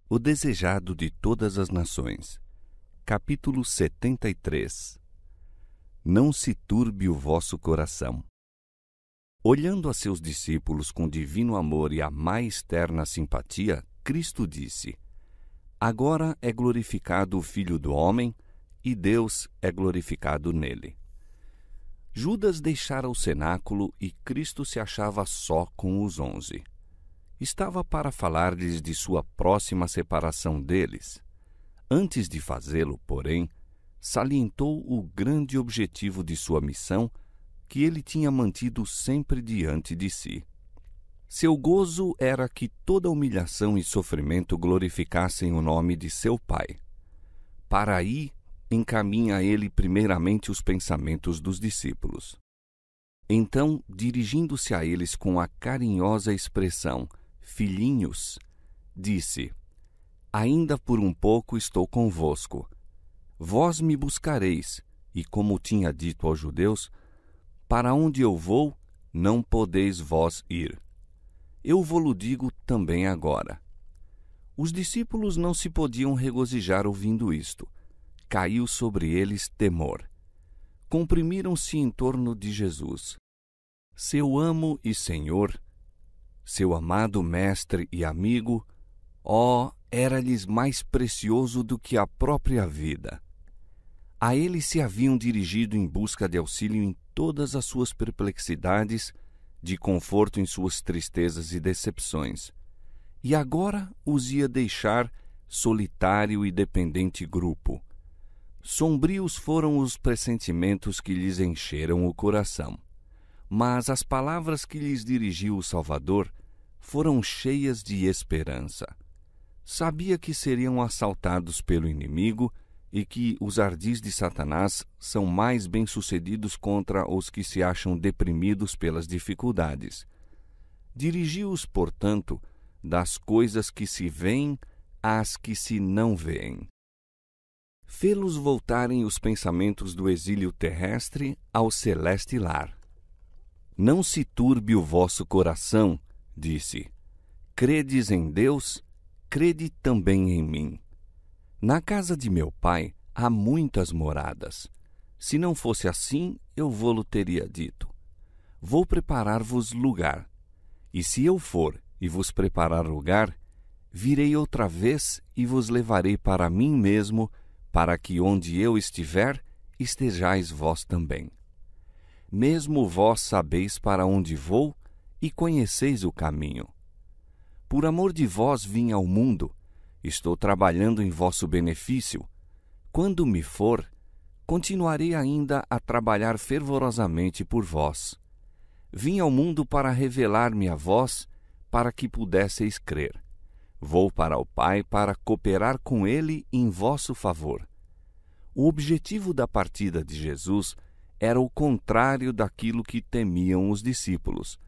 O desejado de todas as nações. Capítulo 73. Não se turbe o vosso coração. Olhando a seus discípulos com divino amor e a mais terna simpatia, Cristo disse: Agora é glorificado o Filho do Homem, e Deus é glorificado nele. Judas deixara o cenáculo e Cristo se achava só com os 11. Estava para falar-lhes de sua próxima separação deles. Antes de fazê-lo, porém, salientou o grande objetivo de sua missão, que ele tinha mantido sempre diante de si. Seu gozo era que toda humilhação e sofrimento glorificassem o nome de seu Pai. Para aí encaminha ele primeiramente os pensamentos dos discípulos. Então, dirigindo-se a eles com a carinhosa expressão filhinhos, disse: Ainda por um pouco estou convosco. Vós me buscareis, e como tinha dito aos judeus, para onde eu vou, não podeis vós ir. Eu vo-lo digo também agora. Os discípulos não se podiam regozijar ouvindo isto. Caiu sobre eles temor. Comprimiram-se em torno de Jesus. Seu amo e Senhor, seu amado mestre e amigo, era-lhes mais precioso do que a própria vida. A ele se haviam dirigido em busca de auxílio em todas as suas perplexidades, de conforto em suas tristezas e decepções. E agora os ia deixar solitário e dependente grupo. Sombrios foram os pressentimentos que lhes encheram o coração. Mas as palavras que lhes dirigiu o Salvador foram cheias de esperança. Sabia que seriam assaltados pelo inimigo e que os ardis de Satanás são mais bem-sucedidos contra os que se acham deprimidos pelas dificuldades. Dirigiu-os, portanto, das coisas que se veem às que se não veem. Fê-los voltarem os pensamentos do exílio terrestre ao celeste lar. Não se turbe o vosso coração, disse. Credes em Deus, crede também em mim. Na casa de meu pai há muitas moradas. Se não fosse assim, eu vô-lo teria dito. Vou preparar-vos lugar. E se eu for e vos preparar lugar, virei outra vez e vos levarei para mim mesmo, para que onde eu estiver, estejais vós também. Mesmo vós sabeis para onde vou e conheceis o caminho. Por amor de vós vim ao mundo, estou trabalhando em vosso benefício. Quando me for, continuarei ainda a trabalhar fervorosamente por vós. Vim ao mundo para revelar-me a vós, para que pudesseis crer. Vou para o Pai para cooperar com Ele em vosso favor. O objetivo da partida de Jesus era o contrário daquilo que temiam os discípulos.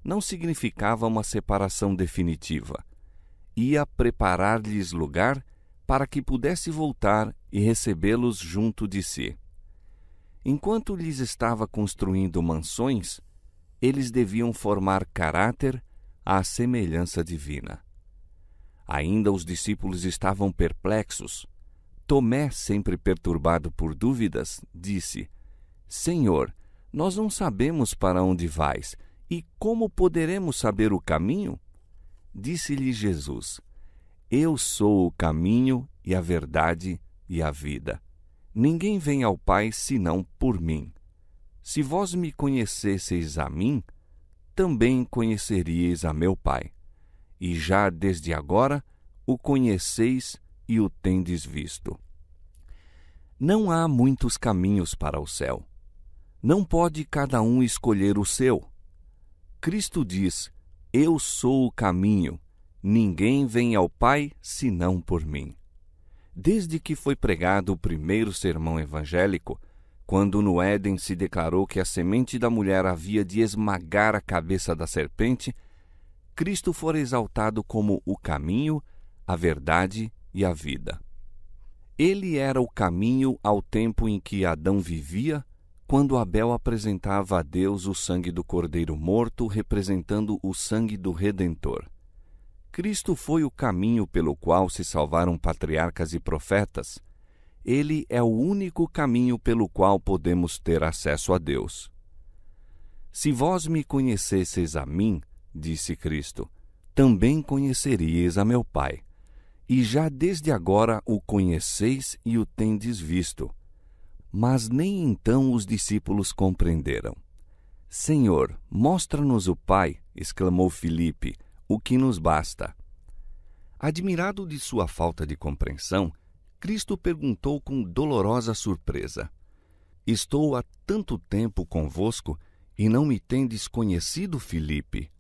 Não significava uma separação definitiva. Ia preparar-lhes lugar para que pudesse voltar e recebê-los junto de si. Enquanto lhes estava construindo mansões, eles deviam formar caráter à semelhança divina. Ainda os discípulos estavam perplexos. Tomé, sempre perturbado por dúvidas, disse: Senhor, nós não sabemos para onde vais, e como poderemos saber o caminho? Disse-lhe Jesus: Eu sou o caminho e a verdade e a vida. Ninguém vem ao Pai senão por mim. Se vós me conhecesseis a mim, também conheceríeis a meu Pai. E já desde agora o conheceis e o tendes visto. Não há muitos caminhos para o céu. Não pode cada um escolher o seu. Cristo diz: Eu sou o caminho. Ninguém vem ao Pai senão por mim. Desde que foi pregado o primeiro sermão evangélico, quando no Éden se declarou que a semente da mulher havia de esmagar a cabeça da serpente, Cristo fora exaltado como o caminho, a verdade e a vida. Ele era o caminho ao tempo em que Adão vivia, quando Abel apresentava a Deus o sangue do cordeiro morto, representando o sangue do Redentor. Cristo foi o caminho pelo qual se salvaram patriarcas e profetas. Ele é o único caminho pelo qual podemos ter acesso a Deus. Se vós me conhecesseis a mim, disse Cristo, também conheceríeis a meu Pai. E já desde agora o conheceis e o tendes visto. Mas nem então os discípulos compreenderam. Senhor, mostra-nos o Pai, exclamou Filipe, o que nos basta. Admirado de sua falta de compreensão, Cristo perguntou com dolorosa surpresa: Estou há tanto tempo convosco e não me tendes conhecido, Filipe?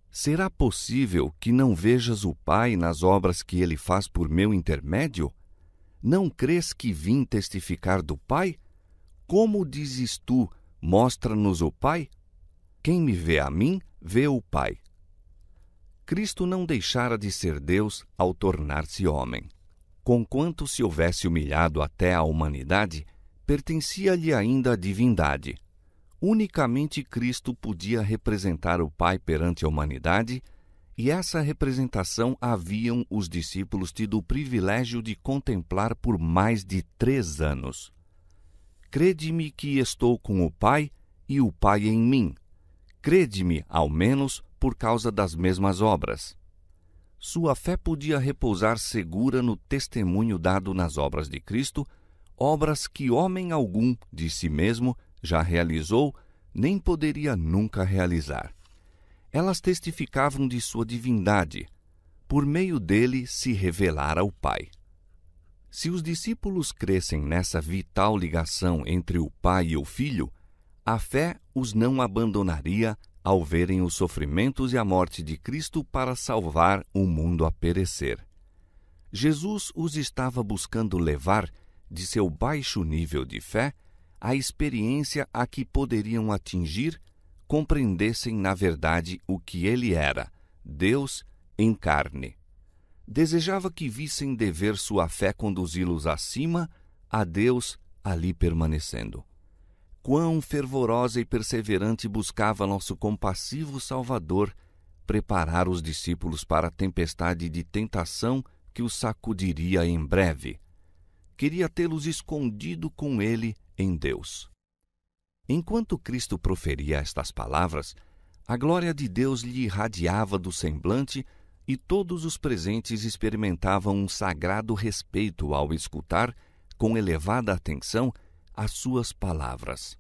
Será possível que não vejas o Pai nas obras que ele faz por meu intermédio? Não crês que vim testificar do Pai? Como dizes tu, mostra-nos o Pai? Quem me vê a mim, vê o Pai. Cristo não deixara de ser Deus ao tornar-se homem. Conquanto se houvesse humilhado até à humanidade, pertencia-lhe ainda a divindade. Unicamente Cristo podia representar o Pai perante a humanidade, e essa representação haviam os discípulos tido o privilégio de contemplar por mais de 3 anos. Crede-me que estou com o Pai e o Pai em mim. Crede-me, ao menos, por causa das mesmas obras. Sua fé podia repousar segura no testemunho dado nas obras de Cristo, obras que homem algum, de si mesmo, já realizou, nem poderia nunca realizar. Elas testificavam de sua divindade. Por meio dele se revelara o Pai. Se os discípulos crescem nessa vital ligação entre o Pai e o Filho, a fé os não abandonaria ao verem os sofrimentos e a morte de Cristo para salvar o mundo a perecer. Jesus os estava buscando levar, de seu baixo nível de fé, à experiência a que poderiam atingir, compreendessem na verdade o que ele era, Deus em carne. Desejava que vissem dever sua fé conduzi-los acima, a Deus ali permanecendo. Quão fervorosa e perseverante buscava nosso compassivo Salvador preparar os discípulos para a tempestade de tentação que os sacudiria em breve. Queria tê-los escondido com ele em Deus. Enquanto Cristo proferia estas palavras, a glória de Deus lhe irradiava do semblante e todos os presentes experimentavam um sagrado respeito ao escutar, com elevada atenção, as suas palavras.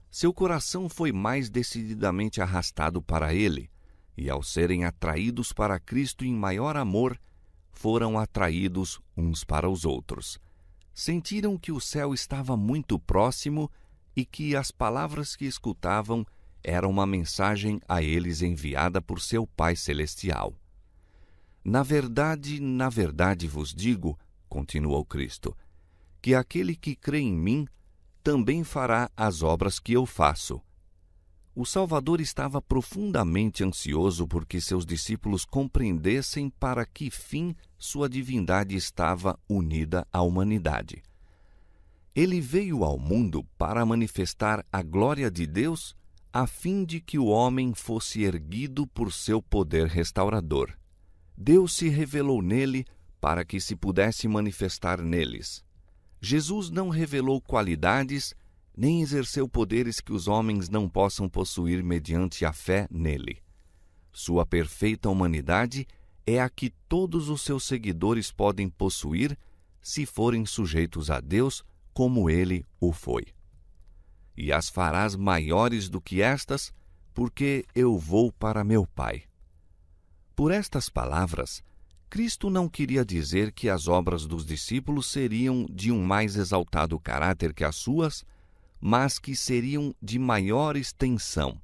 Seu coração foi mais decididamente arrastado para ele, e ao serem atraídos para Cristo em maior amor, foram atraídos uns para os outros. Sentiram que o céu estava muito próximo e que as palavras que escutavam eram uma mensagem a eles enviada por seu Pai Celestial. Na verdade vos digo, continuou Cristo, que aquele que crê em mim também fará as obras que eu faço. O Salvador estava profundamente ansioso porque seus discípulos compreendessem para que fim sua divindade estava unida à humanidade. Ele veio ao mundo para manifestar a glória de Deus, a fim de que o homem fosse erguido por seu poder restaurador. Deus se revelou nele para que se pudesse manifestar neles. Jesus não revelou qualidades, nem exerceu poderes que os homens não possam possuir mediante a fé nele. Sua perfeita humanidade é a que todos os seus seguidores podem possuir se forem sujeitos a Deus como ele o foi. E as farás maiores do que estas, porque eu vou para meu Pai. Por estas palavras, Cristo não queria dizer que as obras dos discípulos seriam de um mais exaltado caráter que as suas, mas que seriam de maior extensão.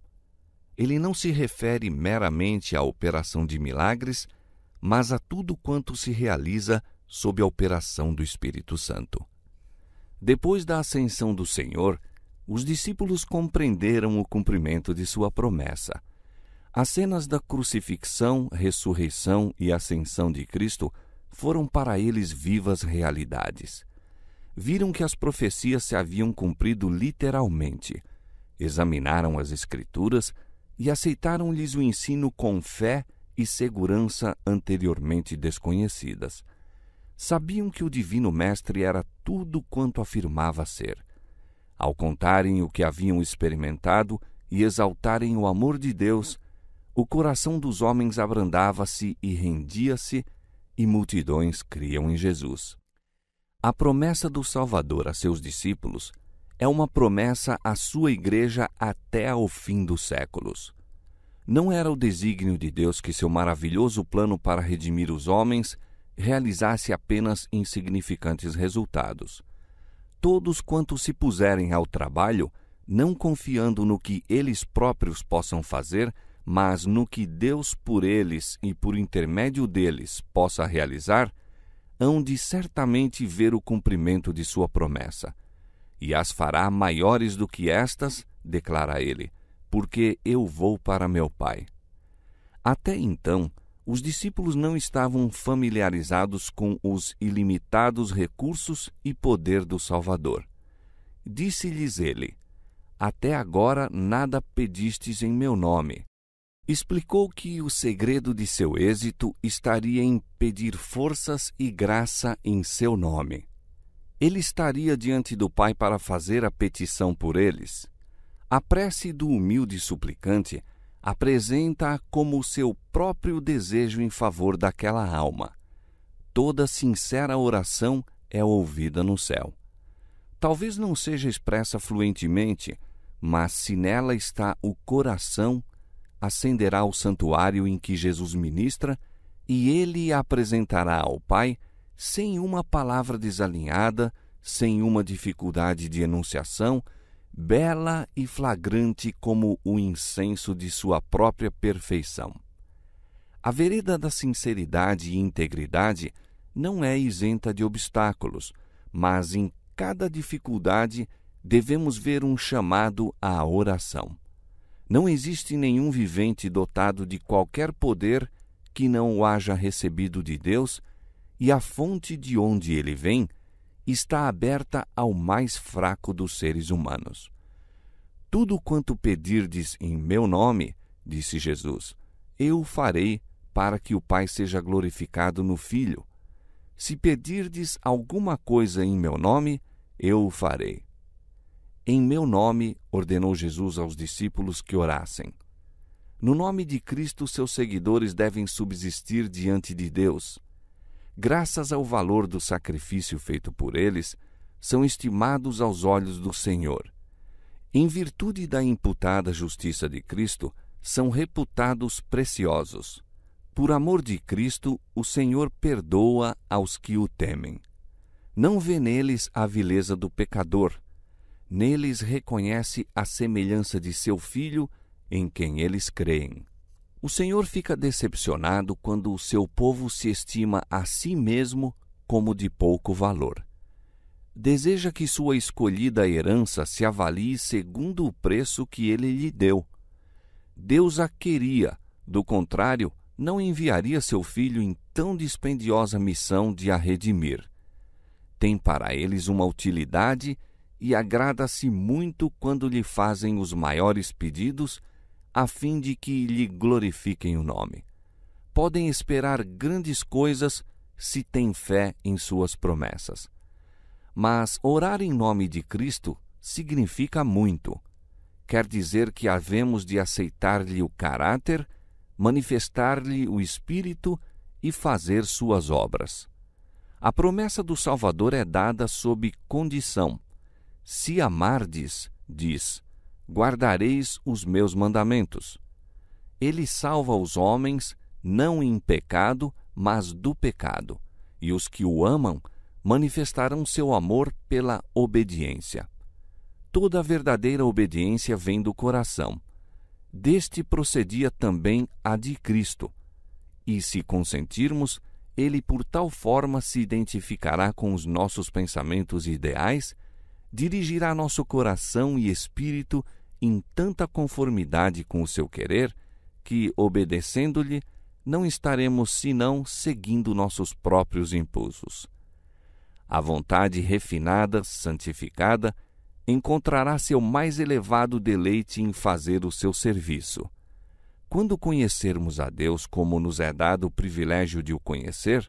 Ele não se refere meramente à operação de milagres, mas a tudo quanto se realiza sob a operação do Espírito Santo. Depois da ascensão do Senhor, os discípulos compreenderam o cumprimento de sua promessa. As cenas da crucifixão, ressurreição e ascensão de Cristo foram para eles vivas realidades. Viram que as profecias se haviam cumprido literalmente, examinaram as Escrituras e aceitaram-lhes o ensino com fé e segurança anteriormente desconhecidas. Sabiam que o Divino Mestre era tudo quanto afirmava ser. Ao contarem o que haviam experimentado e exaltarem o amor de Deus, o coração dos homens abrandava-se e rendia-se, e multidões criam em Jesus. A promessa do Salvador a seus discípulos é uma promessa à sua igreja até ao fim dos séculos. Não era o desígnio de Deus que seu maravilhoso plano para redimir os homens realizasse apenas insignificantes resultados. Todos quantos se puserem ao trabalho, não confiando no que eles próprios possam fazer, mas no que Deus por eles e por intermédio deles possa realizar, hão de certamente ver o cumprimento de sua promessa. E as fará maiores do que estas, declara ele, porque eu vou para meu Pai. Até então, os discípulos não estavam familiarizados com os ilimitados recursos e poder do Salvador. Disse-lhes ele: até agora nada pedistes em meu nome. Explicou que o segredo de seu êxito estaria em pedir forças e graça em seu nome. Ele estaria diante do Pai para fazer a petição por eles. A prece do humilde suplicante apresenta-a como seu próprio desejo em favor daquela alma. Toda sincera oração é ouvida no céu. Talvez não seja expressa fluentemente, mas se nela está o coração, ascenderá ao santuário em que Jesus ministra e ele a apresentará ao Pai sem uma palavra desalinhada, sem uma dificuldade de enunciação, bela e flagrante como o incenso de sua própria perfeição. A vereda da sinceridade e integridade não é isenta de obstáculos, mas em cada dificuldade devemos ver um chamado à oração. Não existe nenhum vivente dotado de qualquer poder que não o haja recebido de Deus, e a fonte de onde ele vem está aberta ao mais fraco dos seres humanos. Tudo quanto pedirdes em meu nome, disse Jesus, eu farei para que o Pai seja glorificado no Filho. Se pedirdes alguma coisa em meu nome, eu o farei. Em meu nome, ordenou Jesus aos discípulos que orassem. No nome de Cristo, seus seguidores devem subsistir diante de Deus. Graças ao valor do sacrifício feito por eles, são estimados aos olhos do Senhor. Em virtude da imputada justiça de Cristo, são reputados preciosos. Por amor de Cristo, o Senhor perdoa aos que o temem. Não vê neles a vileza do pecador. Neles reconhece a semelhança de seu Filho, em quem eles creem. O Senhor fica decepcionado quando o seu povo se estima a si mesmo como de pouco valor. Deseja que sua escolhida herança se avalie segundo o preço que ele lhe deu. Deus a queria, do contrário, não enviaria seu Filho em tão dispendiosa missão de a redimir. Tem para eles uma utilidade e agrada-se muito quando lhe fazem os maiores pedidos, a fim de que lhe glorifiquem o nome. Podem esperar grandes coisas se têm fé em suas promessas. Mas orar em nome de Cristo significa muito. Quer dizer que havemos de aceitar-lhe o caráter, manifestar-lhe o Espírito e fazer suas obras. A promessa do Salvador é dada sob condição. Se amardes, diz, guardareis os meus mandamentos. Ele salva os homens, não em pecado, mas do pecado, e os que o amam manifestarão seu amor pela obediência. Toda a verdadeira obediência vem do coração. Deste procedia também a de Cristo. E se consentirmos, ele por tal forma se identificará com os nossos pensamentos e ideais, dirigirá nosso coração e espírito em tanta conformidade com o seu querer, que, obedecendo-lhe, não estaremos senão seguindo nossos próprios impulsos. A vontade refinada, santificada, encontrará seu mais elevado deleite em fazer o seu serviço. Quando conhecermos a Deus como nos é dado o privilégio de o conhecer,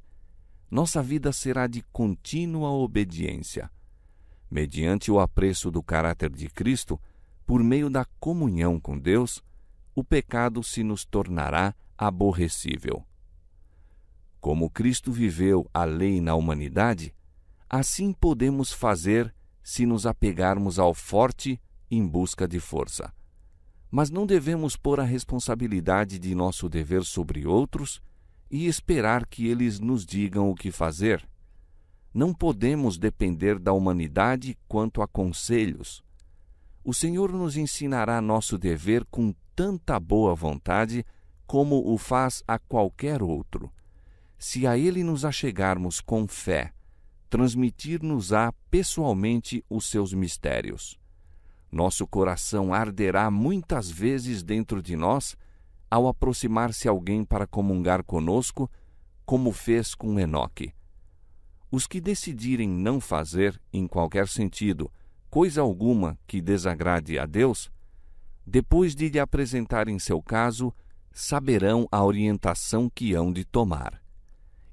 nossa vida será de contínua obediência. Mediante o apreço do caráter de Cristo, por meio da comunhão com Deus, o pecado se nos tornará aborrecível. Como Cristo viveu a lei na humanidade, assim podemos fazer se nos apegarmos ao forte em busca de força. Mas não devemos pôr a responsabilidade de nosso dever sobre outros e esperar que eles nos digam o que fazer. Não podemos depender da humanidade quanto a conselhos. O Senhor nos ensinará nosso dever com tanta boa vontade como o faz a qualquer outro. Se a Ele nos achegarmos com fé, transmitir-nos-á pessoalmente os seus mistérios. Nosso coração arderá muitas vezes dentro de nós ao aproximar-se alguém para comungar conosco, como fez com Enoque. Os que decidirem não fazer, em qualquer sentido, coisa alguma que desagrade a Deus, depois de lhe apresentarem seu caso, saberão a orientação que hão de tomar.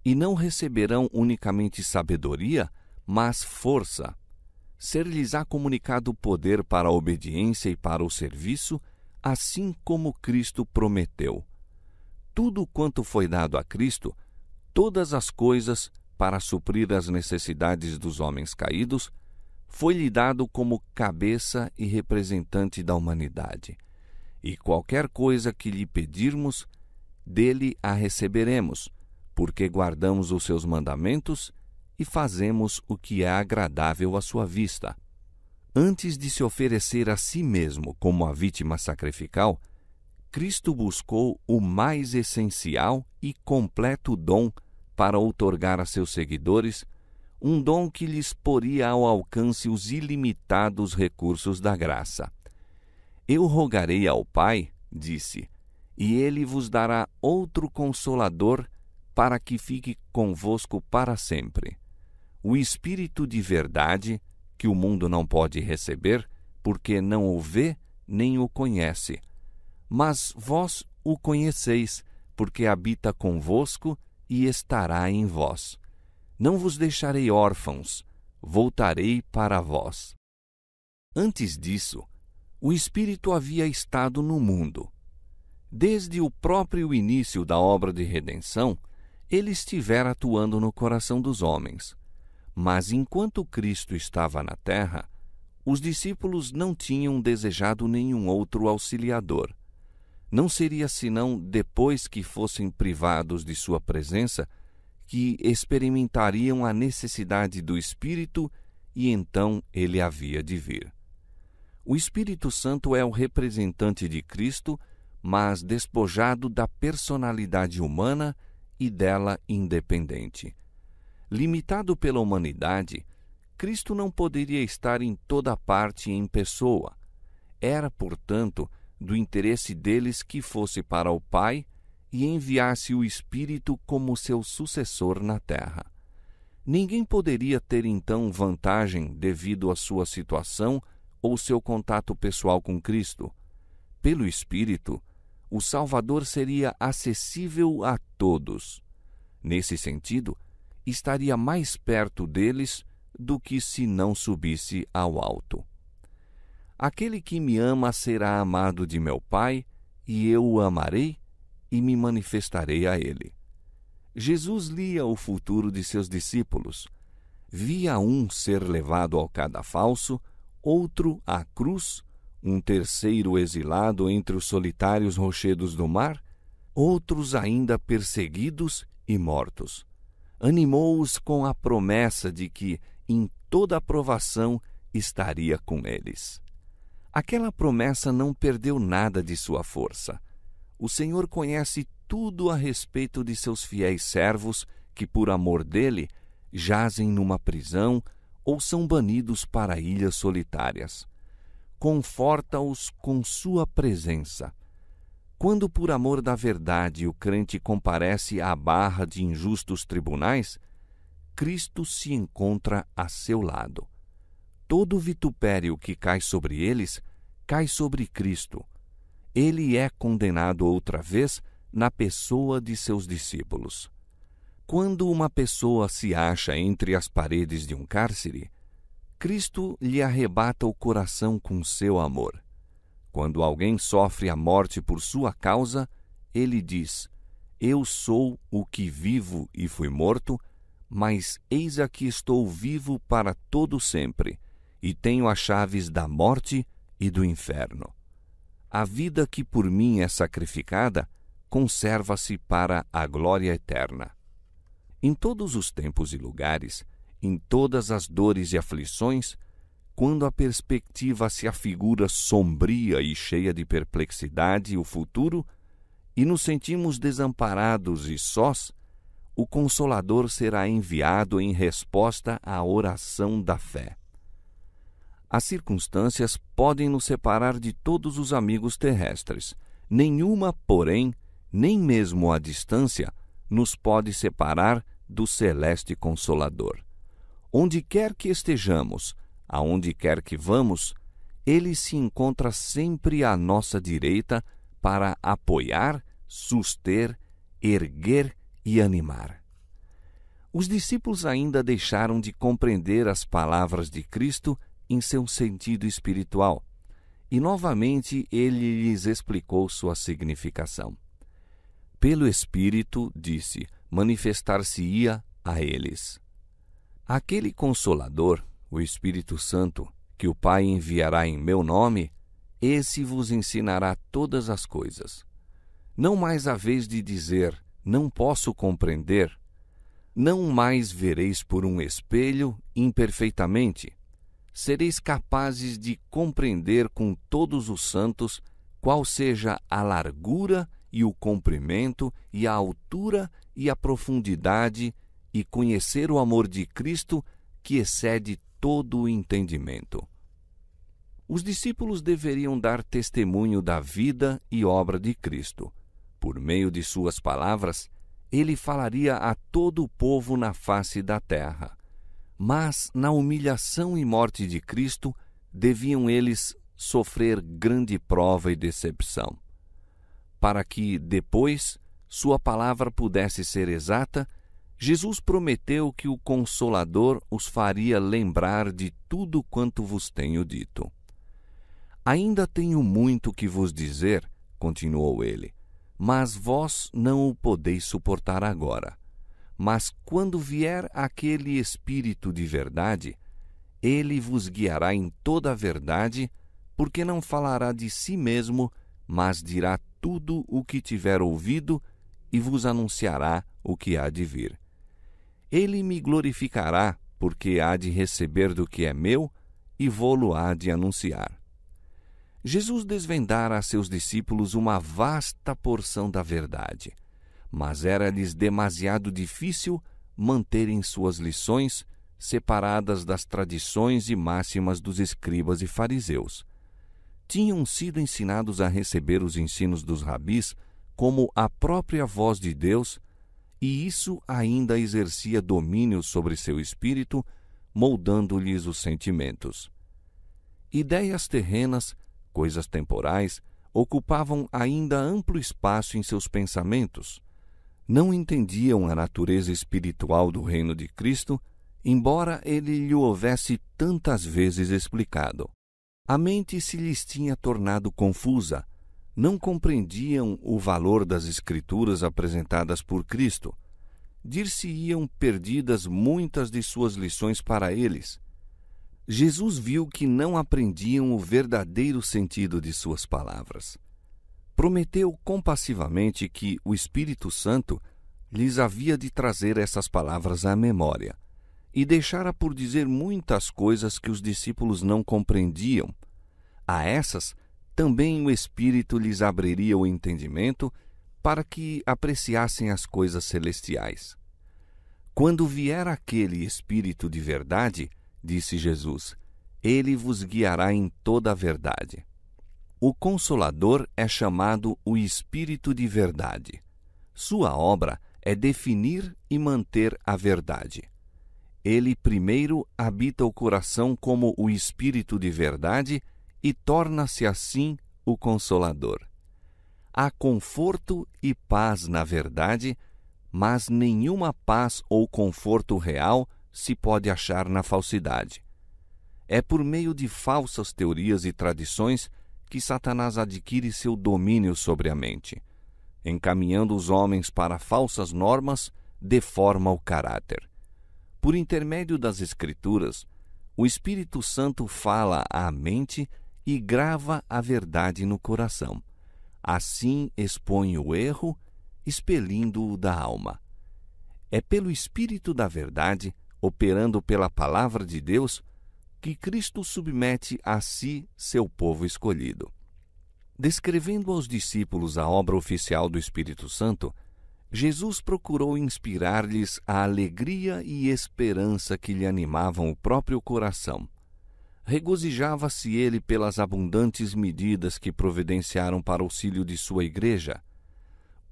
E não receberão unicamente sabedoria, mas força. Ser-lhes-á comunicado poder para a obediência e para o serviço, assim como Cristo prometeu. Tudo quanto foi dado a Cristo, todas as coisas, para suprir as necessidades dos homens caídos, foi-lhe dado como cabeça e representante da humanidade. E qualquer coisa que lhe pedirmos, dele a receberemos, porque guardamos os seus mandamentos e fazemos o que é agradável à sua vista. Antes de se oferecer a si mesmo como a vítima sacrificial, Cristo buscou o mais essencial e completo dom para outorgar a seus seguidores, um dom que lhes poria ao alcance os ilimitados recursos da graça. Eu rogarei ao Pai, disse, e Ele vos dará outro Consolador para que fique convosco para sempre. O Espírito de verdade, que o mundo não pode receber, porque não o vê nem o conhece. Mas vós o conheceis, porque habita convosco e estará em vós. Não vos deixarei órfãos, voltarei para vós. Antes disso, o Espírito havia estado no mundo. Desde o próprio início da obra de redenção, ele estivera atuando no coração dos homens. Mas enquanto Cristo estava na terra, os discípulos não tinham desejado nenhum outro auxiliador. Não seria senão depois que fossem privados de sua presença que experimentariam a necessidade do Espírito e então ele havia de vir. O Espírito Santo é o representante de Cristo, mas despojado da personalidade humana e dela independente. Limitado pela humanidade, Cristo não poderia estar em toda parte em pessoa. Era, portanto, do interesse deles que fosse para o Pai e enviasse o Espírito como seu sucessor na terra. Ninguém poderia ter então vantagem devido à sua situação ou seu contato pessoal com Cristo. Pelo Espírito, o Salvador seria acessível a todos. Nesse sentido, estaria mais perto deles do que se não subisse ao alto. Aquele que me ama será amado de meu Pai, e eu o amarei e me manifestarei a ele. Jesus lia o futuro de seus discípulos. Via um ser levado ao cadafalso, outro à cruz, um terceiro exilado entre os solitários rochedos do mar, outros ainda perseguidos e mortos. Animou-os com a promessa de que, em toda aprovação, estaria com eles. Aquela promessa não perdeu nada de sua força. O Senhor conhece tudo a respeito de seus fiéis servos que, por amor dele, jazem numa prisão ou são banidos para ilhas solitárias. Conforta-os com sua presença. Quando, por amor da verdade, o crente comparece à barra de injustos tribunais, Cristo se encontra a seu lado. Todo vitupério que cai sobre eles, cai sobre Cristo. ele é condenado outra vez na pessoa de seus discípulos. Quando uma pessoa se acha entre as paredes de um cárcere, Cristo lhe arrebata o coração com seu amor. Quando alguém sofre a morte por sua causa, ele diz: Eu sou o que vivo e fui morto, mas eis aqui estou vivo para todo sempre, e tenho as chaves da morte e do inferno. A vida que por mim é sacrificada conserva-se para a glória eterna. Em todos os tempos e lugares, em todas as dores e aflições, quando a perspectiva se afigura sombria e cheia de perplexidade o futuro, e nos sentimos desamparados e sós, o Consolador será enviado em resposta à oração da fé. As circunstâncias podem nos separar de todos os amigos terrestres. Nenhuma, porém, nem mesmo a distância, nos pode separar do celeste Consolador. Onde quer que estejamos, aonde quer que vamos, ele se encontra sempre à nossa direita para apoiar, suster, erguer e animar. Os discípulos ainda deixaram de compreender as palavras de Cristo em seu sentido espiritual, e novamente ele lhes explicou sua significação. Pelo Espírito, disse, manifestar-se-ia a eles. Aquele Consolador, o Espírito Santo, que o Pai enviará em meu nome, esse vos ensinará todas as coisas. Não mais haveis de dizer, não posso compreender. Não mais vereis por um espelho imperfeitamente. Sereis capazes de compreender com todos os santos qual seja a largura e o comprimento e a altura e a profundidade, e conhecer o amor de Cristo que excede todo o entendimento. Os discípulos deveriam dar testemunho da vida e obra de Cristo. Por meio de suas palavras, ele falaria a todo o povo na face da terra. Mas, na humilhação e morte de Cristo, deviam eles sofrer grande prova e decepção. Para que, depois, sua palavra pudesse ser exata, Jesus prometeu que o Consolador os faria lembrar de tudo quanto vos tenho dito. Ainda tenho muito que vos dizer, continuou ele, mas vós não o podeis suportar agora. Mas quando vier aquele Espírito de verdade, ele vos guiará em toda a verdade, porque não falará de si mesmo, mas dirá tudo o que tiver ouvido e vos anunciará o que há de vir. Ele me glorificará, porque há de receber do que é meu e vô-lo há de anunciar. Jesus desvendara a seus discípulos uma vasta porção da verdade, mas era-lhes demasiado difícil manterem suas lições separadas das tradições e máximas dos escribas e fariseus. Tinham sido ensinados a receber os ensinos dos rabis como a própria voz de Deus, e isso ainda exercia domínio sobre seu espírito, moldando-lhes os sentimentos. Ideias terrenas, coisas temporais, ocupavam ainda amplo espaço em seus pensamentos. Não entendiam a natureza espiritual do reino de Cristo, embora ele lhe houvesse tantas vezes explicado. A mente se lhes tinha tornado confusa, não compreendiam o valor das Escrituras apresentadas por Cristo. Dir-se-iam perdidas muitas de suas lições para eles. Jesus viu que não aprendiam o verdadeiro sentido de suas palavras. Prometeu compassivamente que o Espírito Santo lhes havia de trazer essas palavras à memória, e deixara por dizer muitas coisas que os discípulos não compreendiam. A essas também o Espírito lhes abriria o entendimento para que apreciassem as coisas celestiais. Quando vier aquele Espírito de verdade, disse Jesus, ele vos guiará em toda a verdade. O Consolador é chamado o Espírito de verdade. Sua obra é definir e manter a verdade. Ele primeiro habita o coração como o Espírito de verdade e torna-se assim o Consolador. há conforto e paz na verdade, mas nenhuma paz ou conforto real se pode achar na falsidade. É por meio de falsas teorias e tradições que Satanás adquire seu domínio sobre a mente. Encaminhando os homens para falsas normas, deforma o caráter. Por intermédio das Escrituras, o Espírito Santo fala à mente e grava a verdade no coração. Assim expõe o erro, expelindo-o da alma. É pelo Espírito da verdade, operando pela Palavra de Deus, que Cristo submete a si seu povo escolhido. Descrevendo aos discípulos a obra oficial do Espírito Santo, Jesus procurou inspirar-lhes a alegria e esperança que lhe animavam o próprio coração. Regozijava-se ele pelas abundantes medidas que providenciaram para o auxílio de sua igreja.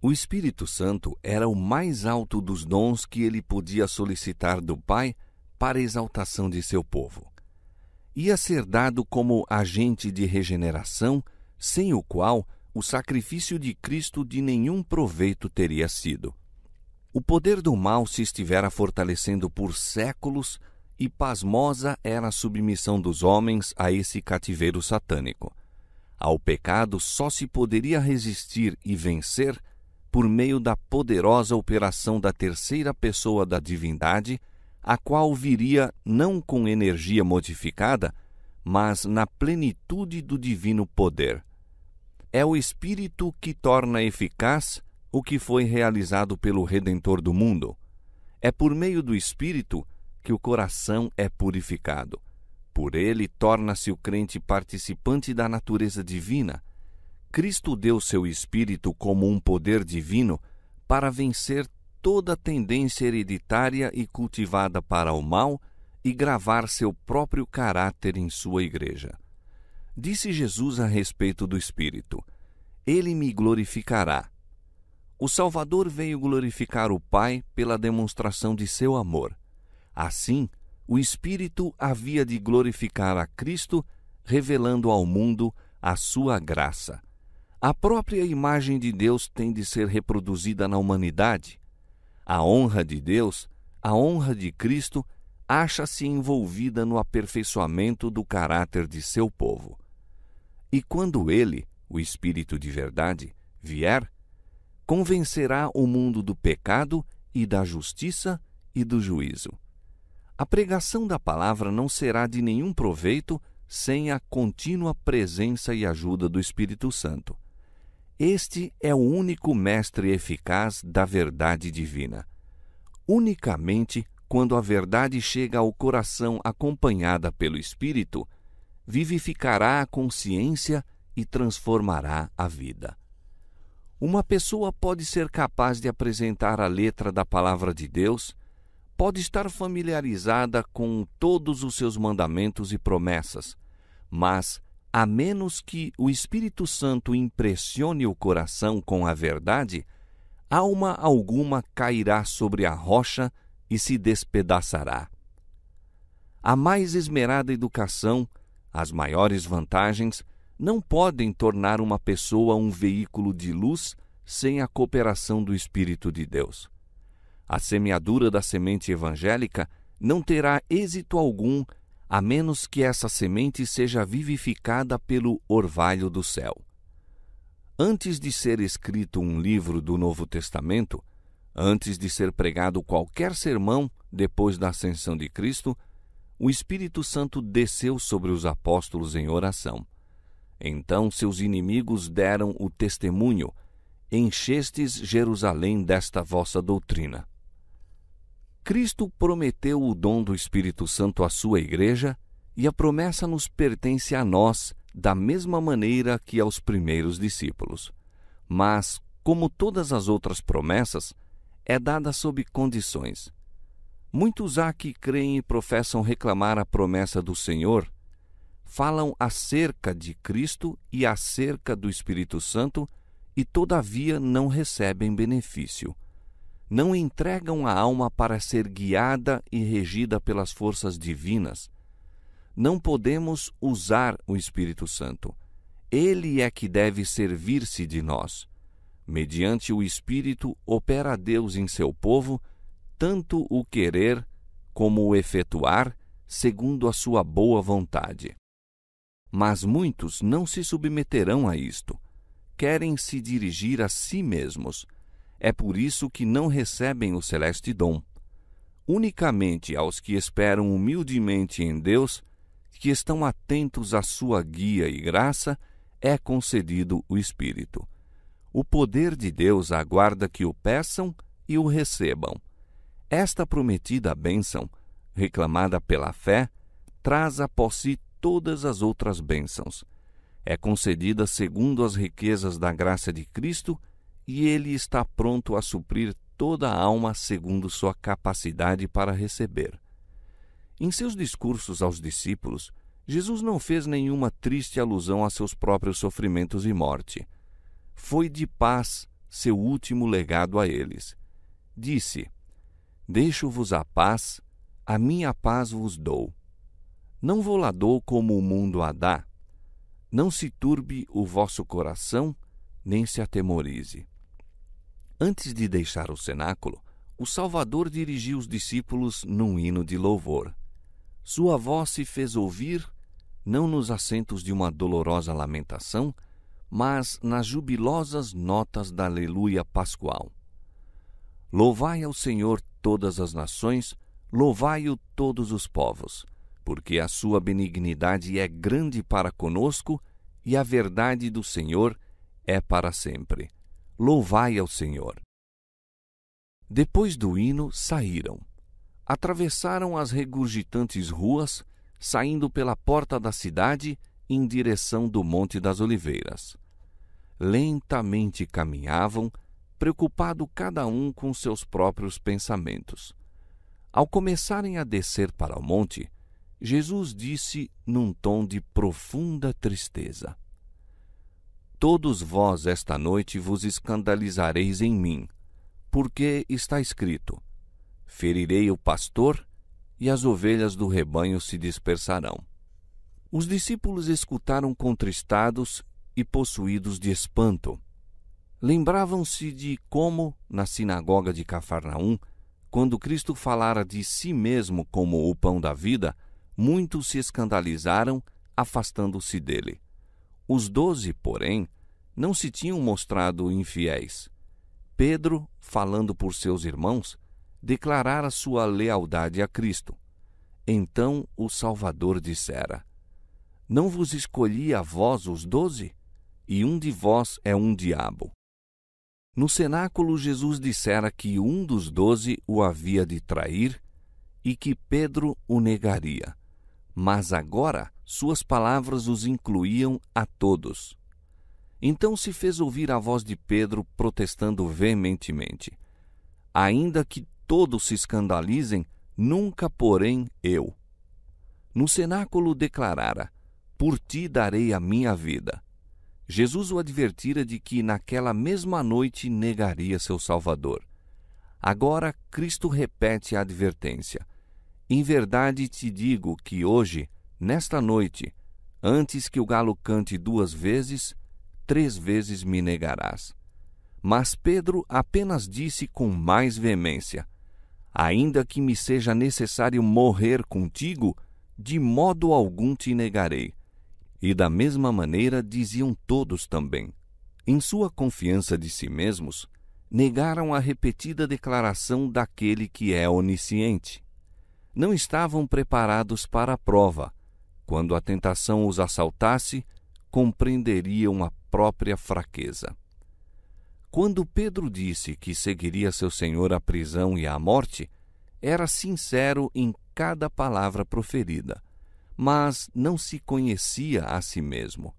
O Espírito Santo era o mais alto dos dons que ele podia solicitar do Pai para a exaltação de seu povo. Ia ser dado como agente de regeneração, sem o qual o sacrifício de Cristo de nenhum proveito teria sido. O poder do mal se estivera fortalecendo por séculos e pasmosa era a submissão dos homens a esse cativeiro satânico. Ao pecado só se poderia resistir e vencer por meio da poderosa operação da terceira pessoa da divindade, a qual viria não com energia modificada, mas na plenitude do divino poder. É o Espírito que torna eficaz o que foi realizado pelo Redentor do mundo. É por meio do Espírito que o coração é purificado. Por ele torna-se o crente participante da natureza divina. Cristo deu seu Espírito como um poder divino para vencer toda tendência hereditária e cultivada para o mal e gravar seu próprio caráter em sua igreja. Disse Jesus a respeito do Espírito: Ele me glorificará. O Salvador veio glorificar o Pai pela demonstração de seu amor. Assim, o Espírito havia de glorificar a Cristo, revelando ao mundo a sua graça. A própria imagem de Deus tem de ser reproduzida na humanidade. A honra de Deus, a honra de Cristo, acha-se envolvida no aperfeiçoamento do caráter de seu povo. E quando ele, o Espírito de verdade, vier, convencerá o mundo do pecado e da justiça e do juízo. A pregação da palavra não será de nenhum proveito sem a contínua presença e ajuda do Espírito Santo. Este é o único mestre eficaz da verdade divina. Unicamente quando a verdade chega ao coração acompanhada pelo Espírito, vivificará a consciência e transformará a vida. Uma pessoa pode ser capaz de apresentar a letra da Palavra de Deus, pode estar familiarizada com todos os seus mandamentos e promessas, mas, a menos que o Espírito Santo impressione o coração com a verdade, alma alguma cairá sobre a rocha e se despedaçará. A mais esmerada educação, as maiores vantagens, não podem tornar uma pessoa um veículo de luz sem a cooperação do Espírito de Deus. A semeadura da semente evangélica não terá êxito algum a menos que essa semente seja vivificada pelo orvalho do céu. Antes de ser escrito um livro do Novo Testamento, antes de ser pregado qualquer sermão depois da ascensão de Cristo, o Espírito Santo desceu sobre os apóstolos em oração. Então seus inimigos deram o testemunho: enchestes Jerusalém desta vossa doutrina. Cristo prometeu o dom do Espírito Santo à sua igreja e a promessa nos pertence a nós da mesma maneira que aos primeiros discípulos. Mas, como todas as outras promessas, é dada sob condições. Muitos há que creem e professam reclamar a promessa do Senhor, falam acerca de Cristo e acerca do Espírito Santo e, todavia, não recebem benefício. Não entregam a alma para ser guiada e regida pelas forças divinas. Não podemos usar o Espírito Santo. Ele é que deve servir-se de nós. Mediante o Espírito opera Deus em seu povo, tanto o querer como o efetuar, segundo a sua boa vontade. Mas muitos não se submeterão a isto. Querem se dirigir a si mesmos. É por isso que não recebem o celeste dom. Unicamente aos que esperam humildemente em Deus, que estão atentos à sua guia e graça, é concedido o Espírito. O poder de Deus aguarda que o peçam e o recebam. Esta prometida bênção, reclamada pela fé, traz após si todas as outras bênçãos. É concedida segundo as riquezas da graça de Cristo, e Ele está pronto a suprir toda a alma segundo sua capacidade para receber. Em seus discursos aos discípulos, Jesus não fez nenhuma triste alusão a seus próprios sofrimentos e morte. Foi de paz seu último legado a eles. Disse: Deixo-vos a paz, a minha paz vos dou. Não vou lá dou como o mundo a dá. Não se turbe o vosso coração, nem se atemorize. Antes de deixar o cenáculo, o Salvador dirigiu os discípulos num hino de louvor. Sua voz se fez ouvir, não nos acentos de uma dolorosa lamentação, mas nas jubilosas notas da Aleluia Pascual. Louvai ao Senhor todas as nações, louvai-o todos os povos, porque a sua benignidade é grande para conosco e a verdade do Senhor é para sempre. Louvai ao Senhor. Depois do hino, saíram. Atravessaram as regurgitantes ruas, saindo pela porta da cidade em direção do Monte das Oliveiras. Lentamente caminhavam, preocupado cada um com seus próprios pensamentos. Ao começarem a descer para o monte, Jesus disse num tom de profunda tristeza: Todos vós esta noite vos escandalizareis em mim, porque está escrito: Ferirei o pastor, e as ovelhas do rebanho se dispersarão. Os discípulos escutaram contristados e possuídos de espanto. Lembravam-se de como, na sinagoga de Cafarnaum, quando Cristo falara de si mesmo como o pão da vida, muitos se escandalizaram, afastando-se dele. Os 12, porém, não se tinham mostrado infiéis. Pedro, falando por seus irmãos, declarara sua lealdade a Cristo. Então o Salvador dissera: Não vos escolhi a vós os 12? E um de vós é um diabo. No cenáculo, Jesus dissera que um dos 12 o havia de trair e que Pedro o negaria. Mas agora suas palavras os incluíam a todos. Então se fez ouvir a voz de Pedro protestando veementemente: Ainda que todos se escandalizem, nunca, porém, eu. No cenáculo declarara: Por ti darei a minha vida. Jesus o advertira de que naquela mesma noite negaria seu Salvador. Agora Cristo repete a advertência: Em verdade te digo que hoje, nesta noite, antes que o galo cante 2 vezes, 3 vezes me negarás. Mas Pedro apenas disse com mais veemência: Ainda que me seja necessário morrer contigo, de modo algum te negarei. E da mesma maneira diziam todos também. Em sua confiança de si mesmos, negaram a repetida declaração daquele que é onisciente. Não estavam preparados para a prova. Quando a tentação os assaltasse, compreenderiam a própria fraqueza. Quando Pedro disse que seguiria seu Senhor à prisão e à morte, era sincero em cada palavra proferida, mas não se conhecia a si mesmo.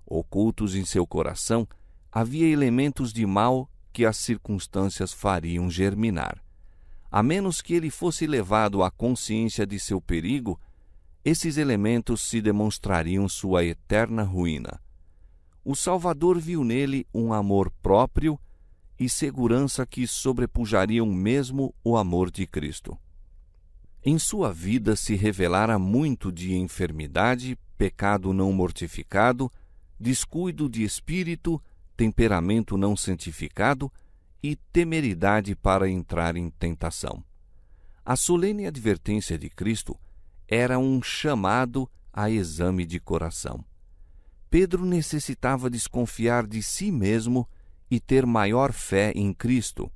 Ocultos em seu coração, havia elementos de mal que as circunstâncias fariam germinar. A menos que ele fosse levado à consciência de seu perigo, esses elementos se demonstrariam sua eterna ruína. O Salvador viu nele um amor próprio e segurança que sobrepujariam mesmo o amor de Cristo. Em sua vida se revelara muito de enfermidade, pecado não mortificado, descuido de espírito, temperamento não santificado e temeridade para entrar em tentação. A solene advertência de Cristo era um chamado a exame de coração. Pedro necessitava desconfiar de si mesmo e ter maior fé em Cristo.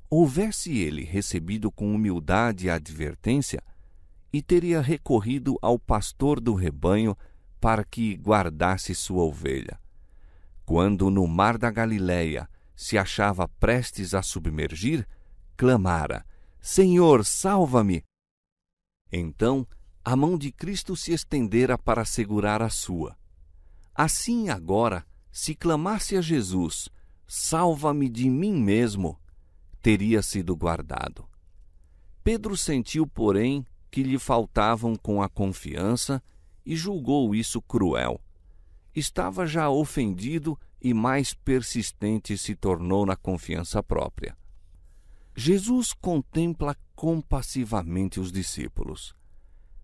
Houvesse ele recebido com humildade a advertência, e teria recorrido ao pastor do rebanho para que guardasse sua ovelha. Quando no mar da Galileia se achava prestes a submergir, clamara: Senhor, salva-me! Então, a mão de Cristo se estendera para segurar a sua. Assim agora, se clamasse a Jesus, salva-me de mim mesmo, teria sido guardado. Pedro sentiu, porém, que lhe faltavam com a confiança e julgou isso cruel. Estava já ofendido e mais persistente se tornou na confiança própria. Jesus contempla compassivamente os discípulos.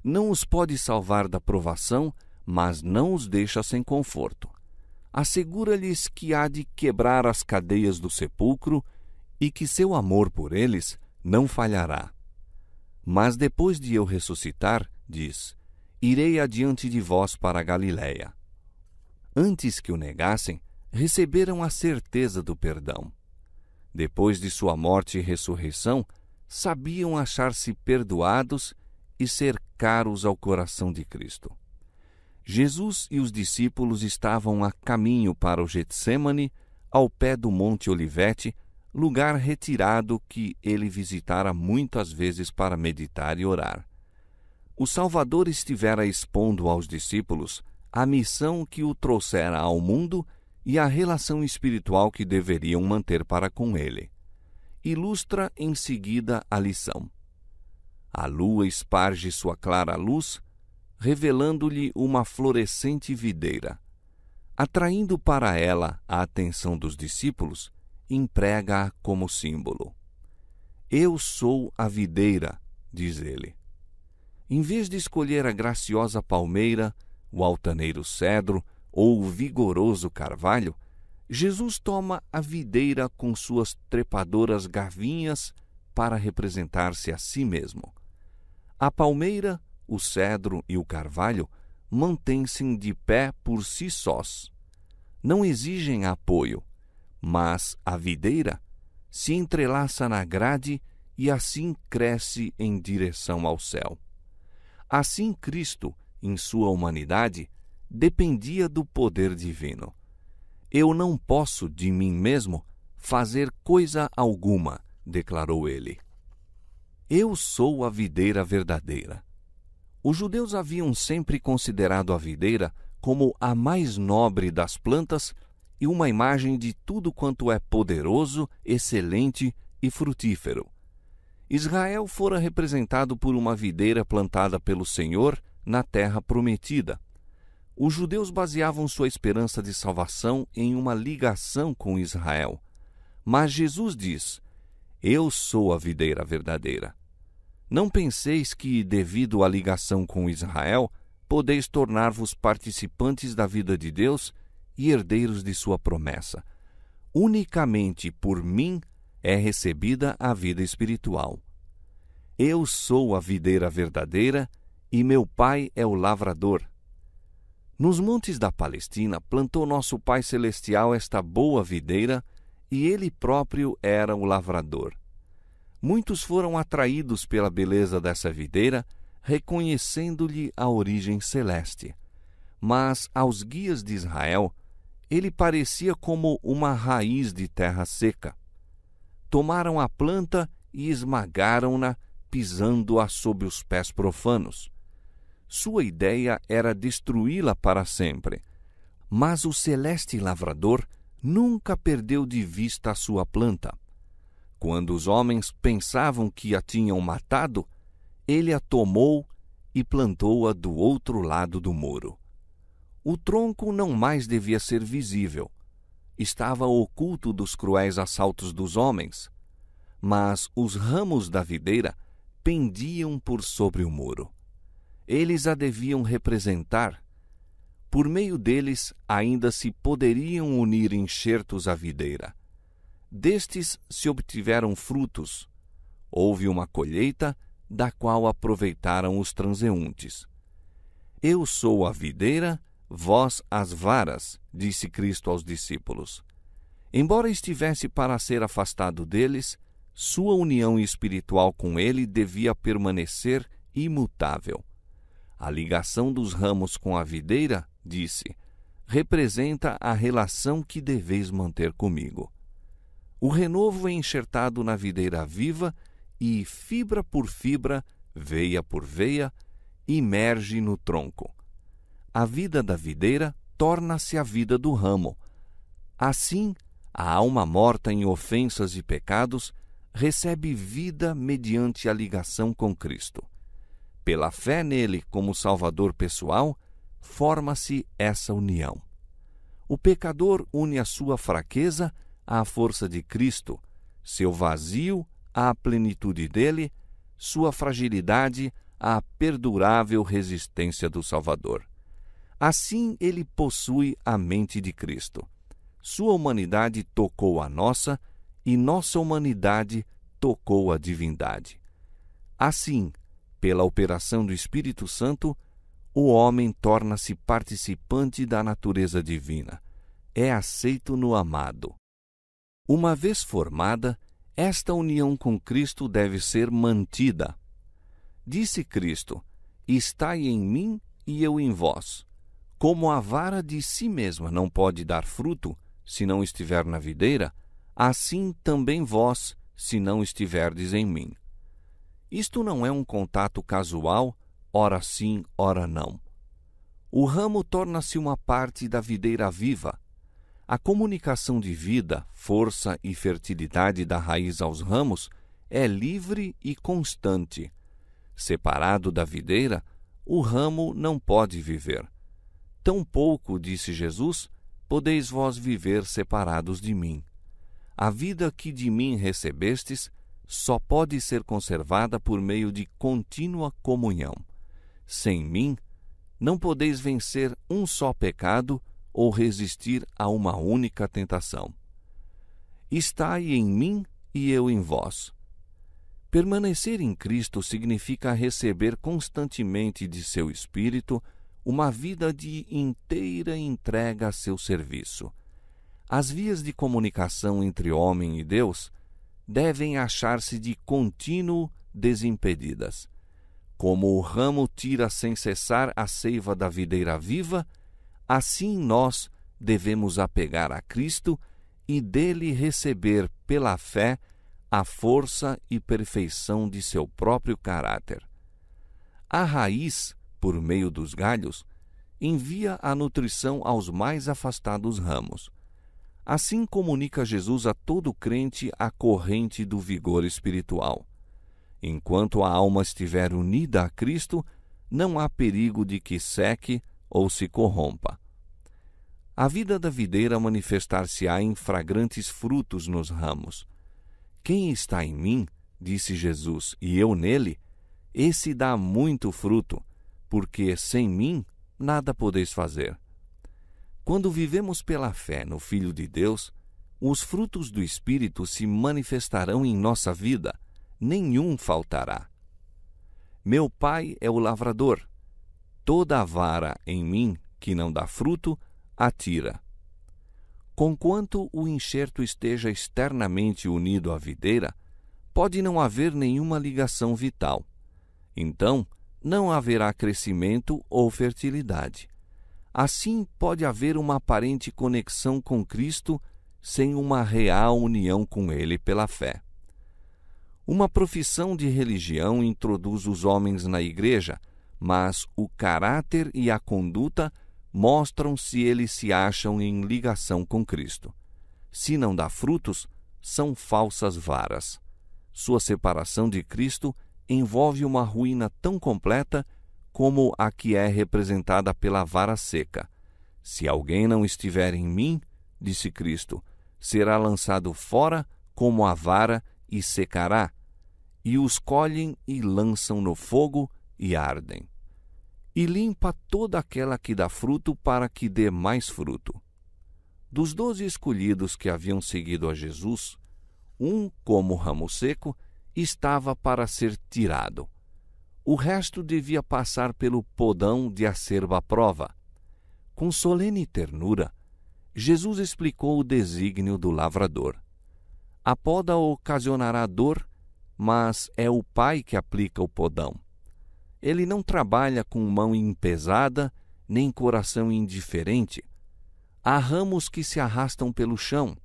Não os pode salvar da provação, mas não os deixa sem conforto. Assegura-lhes que há de quebrar as cadeias do sepulcro e que seu amor por eles não falhará. Mas depois de eu ressuscitar, diz, irei adiante de vós para a Galileia. Antes que o negassem, receberam a certeza do perdão. Depois de sua morte e ressurreição, sabiam achar-se perdoados e ser caros ao coração de Cristo. Jesus e os discípulos estavam a caminho para o Getsêmani, ao pé do Monte Olivete, lugar retirado que ele visitara muitas vezes para meditar e orar. O Salvador estivera expondo aos discípulos a missão que o trouxera ao mundo e a relação espiritual que deveriam manter para com ele. Ilustra em seguida a lição. A lua esparge sua clara luz, revelando-lhe uma florescente videira. Atraindo para ela a atenção dos discípulos, emprega-a como símbolo. Eu sou a videira, diz ele. Em vez de escolher a graciosa palmeira, o altaneiro cedro ou o vigoroso carvalho, Jesus toma a videira com suas trepadoras gavinhas para representar-se a si mesmo. A palmeira, o cedro e o carvalho mantêm-se de pé por si sós. Não exigem apoio, mas a videira se entrelaça na grade e assim cresce em direção ao céu. Assim Cristo, em sua humanidade, dependia do poder divino. Eu não posso, de mim mesmo, fazer coisa alguma, declarou ele. Eu sou a videira verdadeira. Os judeus haviam sempre considerado a videira como a mais nobre das plantas e uma imagem de tudo quanto é poderoso, excelente e frutífero. Israel fora representado por uma videira plantada pelo Senhor na terra prometida. Os judeus baseavam sua esperança de salvação em uma ligação com Israel. Mas Jesus diz: Eu sou a videira verdadeira. Não penseis que, devido à ligação com Israel, podeis tornar-vos participantes da vida de Deus e herdeiros de sua promessa. Unicamente por mim é recebida a vida espiritual. Eu sou a videira verdadeira e meu Pai é o lavrador. Nos montes da Palestina plantou nosso Pai Celestial esta boa videira e ele próprio era o lavrador. Muitos foram atraídos pela beleza dessa videira, reconhecendo-lhe a origem celeste. Mas aos guias de Israel, ele parecia como uma raiz de terra seca. Tomaram a planta e esmagaram-na, pisando-a sob os pés profanos. Sua ideia era destruí-la para sempre. Mas o celeste lavrador nunca perdeu de vista a sua planta. Quando os homens pensavam que a tinham matado, ele a tomou e plantou-a do outro lado do muro. O tronco não mais devia ser visível. Estava oculto dos cruéis assaltos dos homens. Mas os ramos da videira pendiam por sobre o muro. Eles a deviam representar. Por meio deles ainda se poderiam unir enxertos à videira. Destes se obtiveram frutos. Houve uma colheita, da qual aproveitaram os transeuntes. Eu sou a videira, vós as varas, disse Cristo aos discípulos. Embora estivesse para ser afastado deles, sua união espiritual com ele devia permanecer imutável. A ligação dos ramos com a videira, disse, representa a relação que deveis manter comigo. O renovo é enxertado na videira viva e, fibra por fibra, veia por veia, emerge no tronco. A vida da videira torna-se a vida do ramo. Assim, a alma morta em ofensas e pecados recebe vida mediante a ligação com Cristo. Pela fé nele como Salvador pessoal, forma-se essa união. O pecador une a sua fraqueza à força de Cristo, seu vazio à plenitude dele, sua fragilidade à perdurável resistência do Salvador. Assim ele possui a mente de Cristo. Sua humanidade tocou a nossa e nossa humanidade tocou a divindade. Assim, pela operação do Espírito Santo, o homem torna-se participante da natureza divina. É aceito no amado. Uma vez formada, esta união com Cristo deve ser mantida. Disse Cristo: estai em mim e eu em vós. Como a vara de si mesma não pode dar fruto, se não estiver na videira, assim também vós, se não estiverdes em mim. Isto não é um contato casual, ora sim, ora não. O ramo torna-se uma parte da videira viva. A comunicação de vida, força e fertilidade da raiz aos ramos é livre e constante. Separado da videira, o ramo não pode viver. Tampouco, disse Jesus, podeis vós viver separados de mim. A vida que de mim recebestes só pode ser conservada por meio de contínua comunhão. Sem mim, não podeis vencer um só pecado ou resistir a uma única tentação. Estai em mim e eu em vós. Permanecer em Cristo significa receber constantemente de seu Espírito uma vida de inteira entrega a seu serviço. As vias de comunicação entre homem e Deus devem achar-se de contínuo desimpedidas. Como o ramo tira sem cessar a seiva da videira viva, assim nós devemos apegar a Cristo e dele receber pela fé a força e perfeição de seu próprio caráter. A raiz, por meio dos galhos, envia a nutrição aos mais afastados ramos. Assim comunica Jesus a todo crente a corrente do vigor espiritual. Enquanto a alma estiver unida a Cristo, não há perigo de que seque ou se corrompa. A vida da videira manifestar-se-á em fragrantes frutos nos ramos. Quem está em mim, disse Jesus, e eu nele, esse dá muito fruto, porque sem mim nada podeis fazer. Quando vivemos pela fé no Filho de Deus, os frutos do Espírito se manifestarão em nossa vida, nenhum faltará. Meu Pai é o lavrador. Toda a vara em mim que não dá fruto, atira. Conquanto o enxerto esteja externamente unido à videira, pode não haver nenhuma ligação vital. Então, não haverá crescimento ou fertilidade. Assim, pode haver uma aparente conexão com Cristo sem uma real união com Ele pela fé. Uma profissão de religião introduz os homens na igreja, mas o caráter e a conduta mostram se eles se acham em ligação com Cristo. Se não dá frutos, são falsas varas. Sua separação de Cristo envolve uma ruína tão completa como a que é representada pela vara seca. Se alguém não estiver em mim, disse Cristo, será lançado fora como a vara e secará, e os colhem e lançam no fogo e ardem. e limpa toda aquela que dá fruto para que dê mais fruto. Dos 12 escolhidos que haviam seguido a Jesus, um, como ramo seco, estava para ser tirado. O resto devia passar pelo podão de acerba à prova. Com solene ternura, Jesus explicou o desígnio do lavrador. A poda ocasionará dor, mas é o Pai que aplica o podão. Ele não trabalha com mão empesada, nem coração indiferente. Há ramos que se arrastam pelo chão.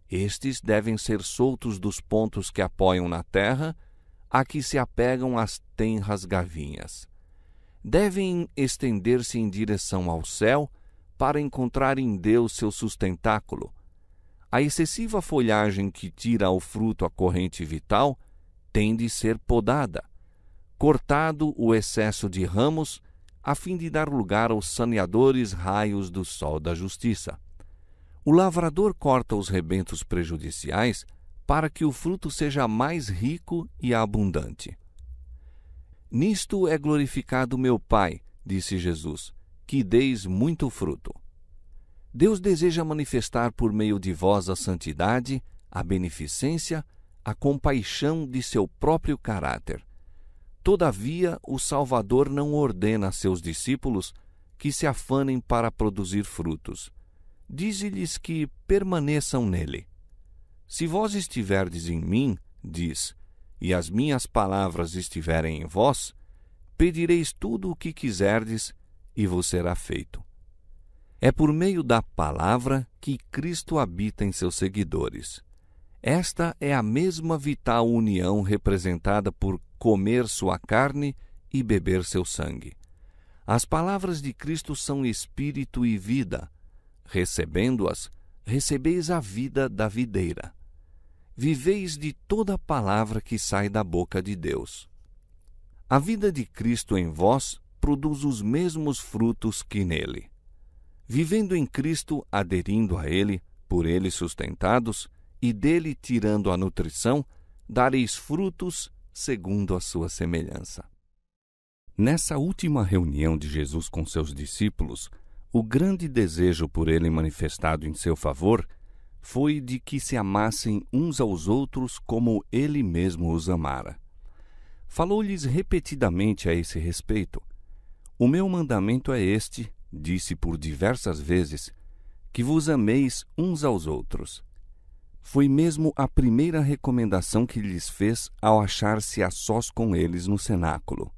Estes devem ser soltos dos pontos que apoiam na terra, a que se apegam as tenras gavinhas. Devem estender-se em direção ao céu para encontrar em Deus seu sustentáculo. A excessiva folhagem que tira ao fruto a corrente vital tem de ser podada, cortado o excesso de ramos, a fim de dar lugar aos saneadores raios do sol da justiça. O lavrador corta os rebentos prejudiciais para que o fruto seja mais rico e abundante. Nisto é glorificado meu Pai, disse Jesus, que deis muito fruto. Deus deseja manifestar por meio de vós a santidade, a beneficência, a compaixão de seu próprio caráter. Todavia, o Salvador não ordena a seus discípulos que se afanem para produzir frutos. Dize-lhes que permaneçam nele. Se vós estiverdes em mim, diz, e as minhas palavras estiverem em vós, pedireis tudo o que quiserdes e vos será feito. É por meio da palavra que Cristo habita em seus seguidores. Esta é a mesma vital união representada por comer sua carne e beber seu sangue. As palavras de Cristo são espírito e vida. Recebendo-as, recebeis a vida da videira. Viveis de toda a palavra que sai da boca de Deus. A vida de Cristo em vós produz os mesmos frutos que nele. Vivendo em Cristo, aderindo a Ele, por Ele sustentados, e dele tirando a nutrição, dareis frutos segundo a sua semelhança. Nessa última reunião de Jesus com seus discípulos, o grande desejo por ele manifestado em seu favor foi de que se amassem uns aos outros como ele mesmo os amara. Falou-lhes repetidamente a esse respeito. O meu mandamento é este, disse por diversas vezes, que vos ameis uns aos outros. Foi mesmo a primeira recomendação que lhes fez ao achar-se a sós com eles no cenáculo.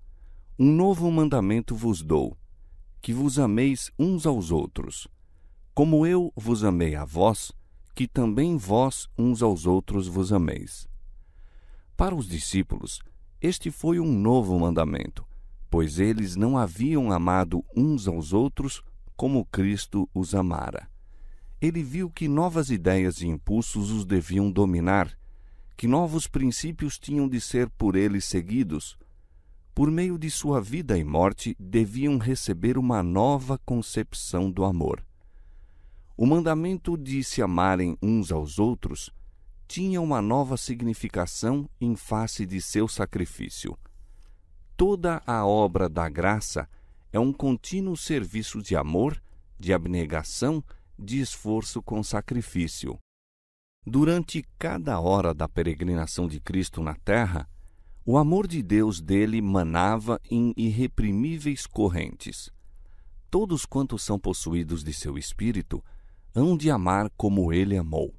Um novo mandamento vos dou, que vos ameis uns aos outros. Como eu vos amei a vós, que também vós uns aos outros vos ameis. Para os discípulos, este foi um novo mandamento, pois eles não haviam amado uns aos outros como Cristo os amara. Ele viu que novas ideias e impulsos os deviam dominar, que novos princípios tinham de ser por ele seguidos. Por meio de sua vida e morte, deviam receber uma nova concepção do amor. O mandamento de se amarem uns aos outros tinha uma nova significação em face de seu sacrifício. Toda a obra da graça é um contínuo serviço de amor, de abnegação, de esforço com sacrifício. Durante cada hora da peregrinação de Cristo na terra, o amor de Deus dele manava em irreprimíveis correntes. Todos quantos são possuídos de seu espírito hão de amar como ele amou.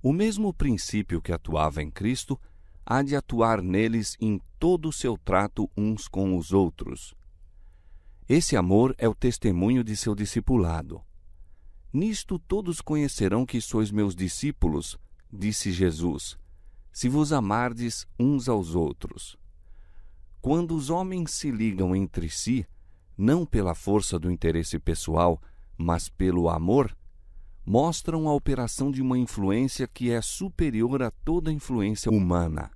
O mesmo princípio que atuava em Cristo há de atuar neles em todo o seu trato uns com os outros. Esse amor é o testemunho de seu discipulado. Nisto todos conhecerão que sois meus discípulos, disse Jesus, se vos amardes uns aos outros. Quando os homens se ligam entre si, não pela força do interesse pessoal, mas pelo amor, mostram a operação de uma influência que é superior a toda influência humana.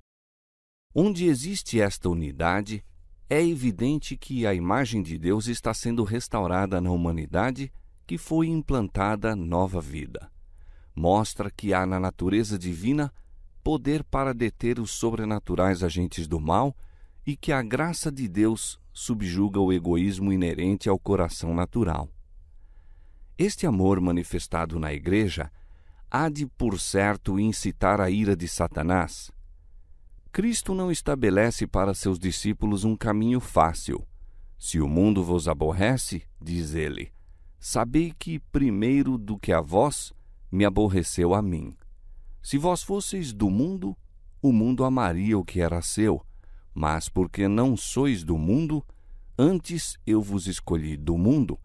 Onde existe esta unidade, é evidente que a imagem de Deus está sendo restaurada na humanidade, que foi implantada nova vida. Mostra que há na natureza divina poder para deter os sobrenaturais agentes do mal e que a graça de Deus subjuga o egoísmo inerente ao coração natural. Este amor manifestado na Igreja há de, por certo, incitar a ira de Satanás. Cristo não estabelece para seus discípulos um caminho fácil. Se o mundo vos aborrece, diz ele, sabei que primeiro do que a vós, me aborreceu a mim. Se vós fosseis do mundo, o mundo amaria o que era seu, mas porque não sois do mundo, antes eu vos escolhi do mundo,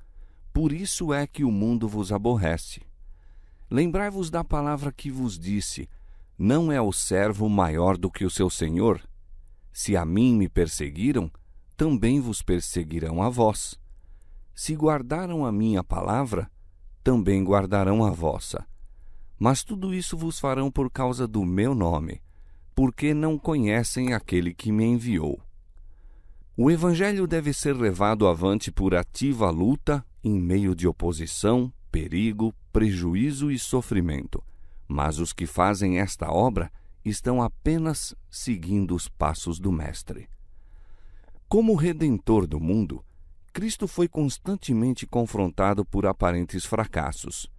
por isso é que o mundo vos aborrece. Lembrai-vos da palavra que vos disse, não é o servo maior do que o seu senhor? Se a mim me perseguiram, também vos perseguirão a vós. Se guardaram a minha palavra, também guardarão a vossa. Mas tudo isso vos farão por causa do meu nome, porque não conhecem aquele que me enviou. O Evangelho deve ser levado avante por ativa luta, em meio de oposição, perigo, prejuízo e sofrimento. Mas os que fazem esta obra estão apenas seguindo os passos do Mestre. Como Redentor do mundo, Cristo foi constantemente confrontado por aparentes fracassos.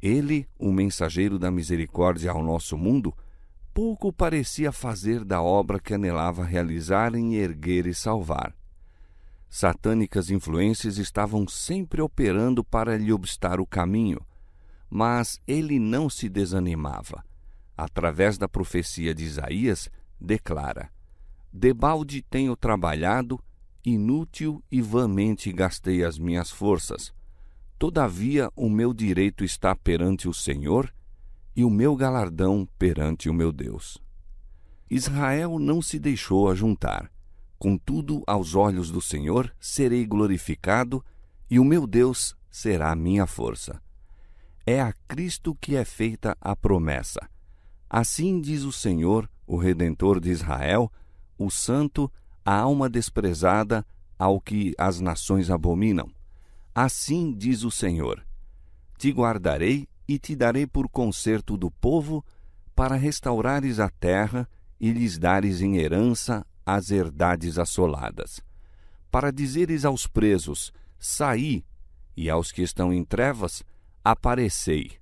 Ele, o mensageiro da misericórdia ao nosso mundo, pouco parecia fazer da obra que anelava realizar em erguer e salvar. Satânicas influências estavam sempre operando para lhe obstar o caminho, mas ele não se desanimava. Através da profecia de Isaías, declara: debalde tenho trabalhado, inútil e vãmente gastei as minhas forças. Todavia o meu direito está perante o Senhor e o meu galardão perante o meu Deus. Israel não se deixou ajuntar. Contudo, aos olhos do Senhor serei glorificado e o meu Deus será a minha força. É a Cristo que é feita a promessa. Assim diz o Senhor, o Redentor de Israel, o Santo, a alma desprezada, ao que as nações abominam. Assim diz o Senhor: te guardarei e te darei por concerto do povo, para restaurares a terra e lhes dares em herança as herdades assoladas. Para dizeres aos presos: saí, e aos que estão em trevas: aparecei.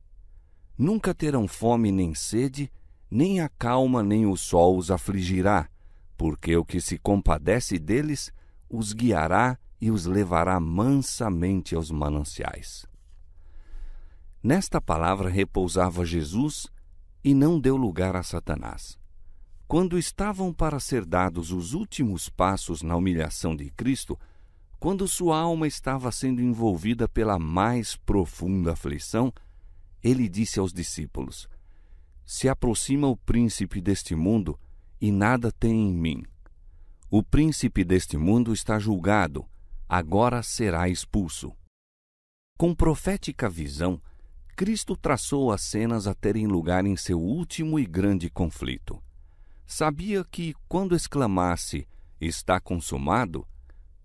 Nunca terão fome nem sede, nem a calma nem o sol os afligirá, porque o que se compadece deles os guiará e os levará mansamente aos mananciais. Nesta palavra repousava Jesus e não deu lugar a Satanás. Quando estavam para ser dados os últimos passos na humilhação de Cristo, quando sua alma estava sendo envolvida pela mais profunda aflição, ele disse aos discípulos: se aproxima o príncipe deste mundo e nada tem em mim. O príncipe deste mundo está julgado, agora será expulso. Com profética visão, Cristo traçou as cenas a terem lugar em seu último e grande conflito. Sabia que, quando exclamasse, está consumado,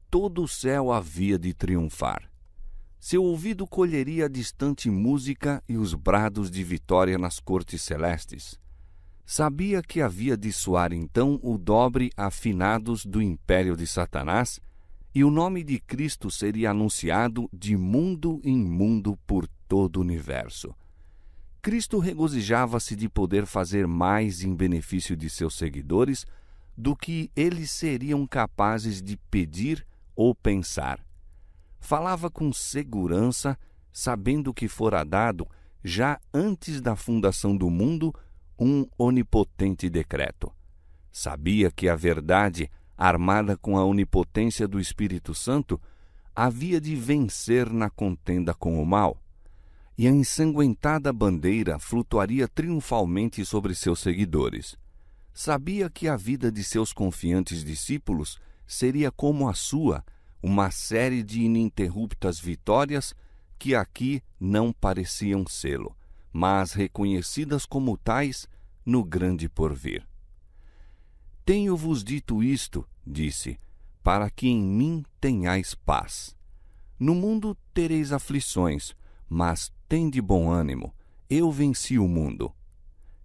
todo o céu havia de triunfar. Seu ouvido colheria a distante música e os brados de vitória nas cortes celestes. Sabia que havia de soar então o dobre afinados do império de Satanás, e o nome de Cristo seria anunciado de mundo em mundo por todo o universo. Cristo regozijava-se de poder fazer mais em benefício de seus seguidores do que eles seriam capazes de pedir ou pensar. Falava com segurança, sabendo que fora dado, já antes da fundação do mundo, um onipotente decreto. Sabia que a verdade, armada com a onipotência do Espírito Santo, havia de vencer na contenda com o mal, e a ensanguentada bandeira flutuaria triunfalmente sobre seus seguidores. Sabia que a vida de seus confiantes discípulos seria como a sua, uma série de ininterruptas vitórias que aqui não pareciam sê-lo, mas reconhecidas como tais no grande porvir. Tenho-vos dito isto, disse, para que em mim tenhais paz. No mundo tereis aflições, mas tende bom ânimo, eu venci o mundo.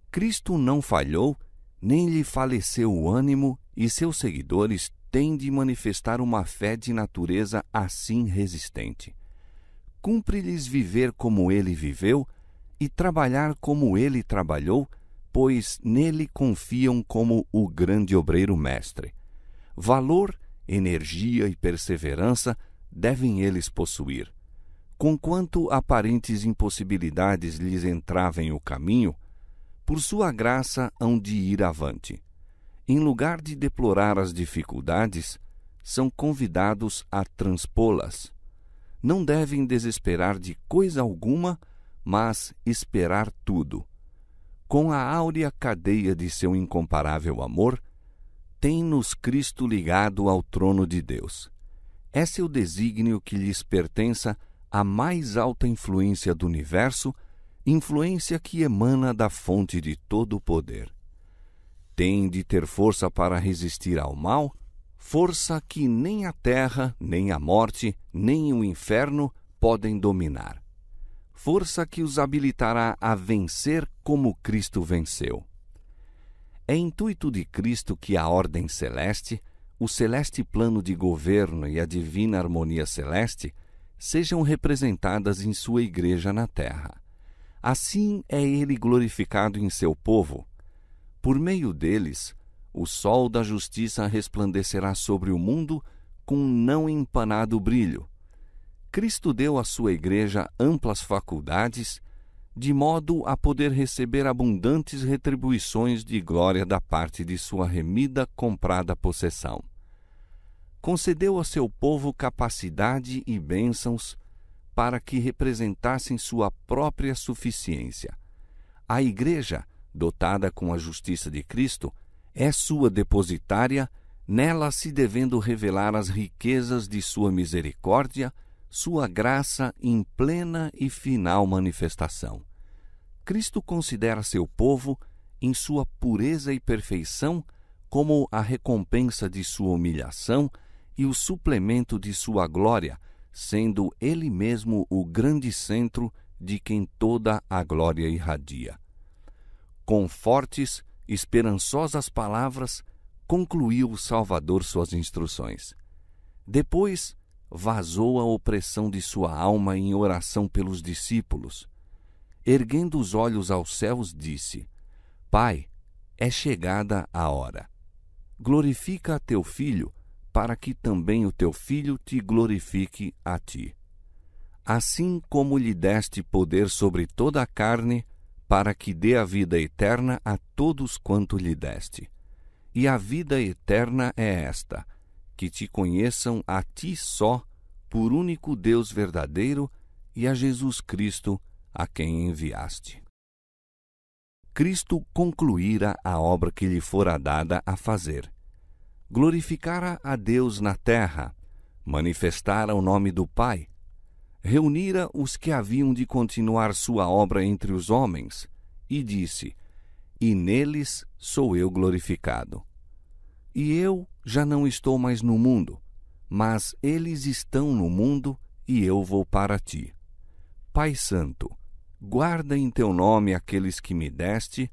Cristo não falhou, nem lhe faleceu o ânimo, e seus seguidores têm de manifestar uma fé de natureza assim resistente. Cumpre-lhes viver como ele viveu e trabalhar como ele trabalhou, pois nele confiam como o grande obreiro mestre. Valor, energia e perseverança devem eles possuir. Conquanto aparentes impossibilidades lhes entravem o caminho, por sua graça hão de ir avante. Em lugar de deplorar as dificuldades, são convidados a transpô-las. Não devem desesperar de coisa alguma, mas esperar tudo. Com a áurea cadeia de seu incomparável amor, tem-nos Cristo ligado ao trono de Deus. É seu desígnio que lhes pertença a mais alta influência do universo, influência que emana da fonte de todo o poder. Têm de ter força para resistir ao mal, força que nem a terra, nem a morte, nem o inferno podem dominar. Força que os habilitará a vencer como Cristo venceu. É intuito de Cristo que a ordem celeste, o celeste plano de governo e a divina harmonia celeste sejam representadas em sua igreja na terra. Assim é ele glorificado em seu povo. Por meio deles, o sol da justiça resplandecerá sobre o mundo com um não empanado brilho. Cristo deu à sua igreja amplas faculdades, de modo a poder receber abundantes retribuições de glória da parte de sua remida, comprada possessão. Concedeu a seu povo capacidade e bênçãos para que representassem sua própria suficiência. A igreja, dotada com a justiça de Cristo, é sua depositária, nela se devendo revelar as riquezas de sua misericórdia, sua graça em plena e final manifestação. Cristo considera seu povo, em sua pureza e perfeição, como a recompensa de sua humilhação e o suplemento de sua glória, sendo ele mesmo o grande centro de quem toda a glória irradia. Com fortes, esperançosas palavras, concluiu o Salvador suas instruções. Depois, vazou a opressão de sua alma em oração pelos discípulos. Erguendo os olhos aos céus, disse: Pai, é chegada a hora. Glorifica a teu Filho, para que também o teu Filho te glorifique a ti. Assim como lhe deste poder sobre toda a carne, para que dê a vida eterna a todos quanto lhe deste. E a vida eterna é esta: que te conheçam a ti só, por único Deus verdadeiro, e a Jesus Cristo, a quem enviaste. Cristo concluíra a obra que lhe fora dada a fazer. Glorificara a Deus na terra, manifestara o nome do Pai, reunira os que haviam de continuar sua obra entre os homens, e disse: E neles sou eu glorificado. E eu já não estou mais no mundo, mas eles estão no mundo, e eu vou para ti. Pai Santo, guarda em teu nome aqueles que me deste,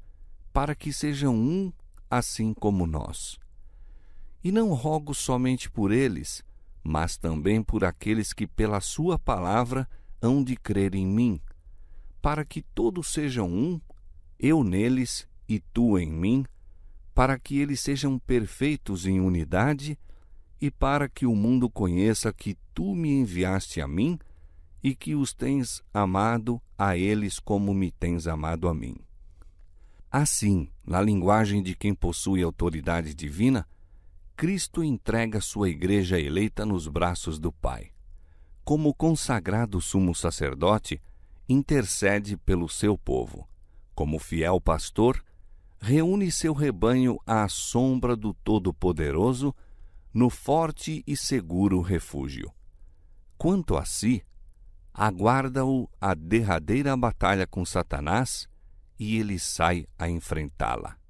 para que sejam um, assim como nós. E não rogo somente por eles, mas também por aqueles que pela sua palavra hão de crer em mim, para que todos sejam um, eu neles e tu em mim, para que eles sejam perfeitos em unidade e para que o mundo conheça que tu me enviaste a mim e que os tens amado a eles como me tens amado a mim. Assim, na linguagem de quem possui autoridade divina, Cristo entrega sua igreja eleita nos braços do Pai. Como consagrado sumo sacerdote, intercede pelo seu povo. Como fiel pastor, reúne seu rebanho à sombra do Todo-Poderoso, no forte e seguro refúgio. Quanto a si, aguarda-o a derradeira batalha com Satanás, e ele sai a enfrentá-la.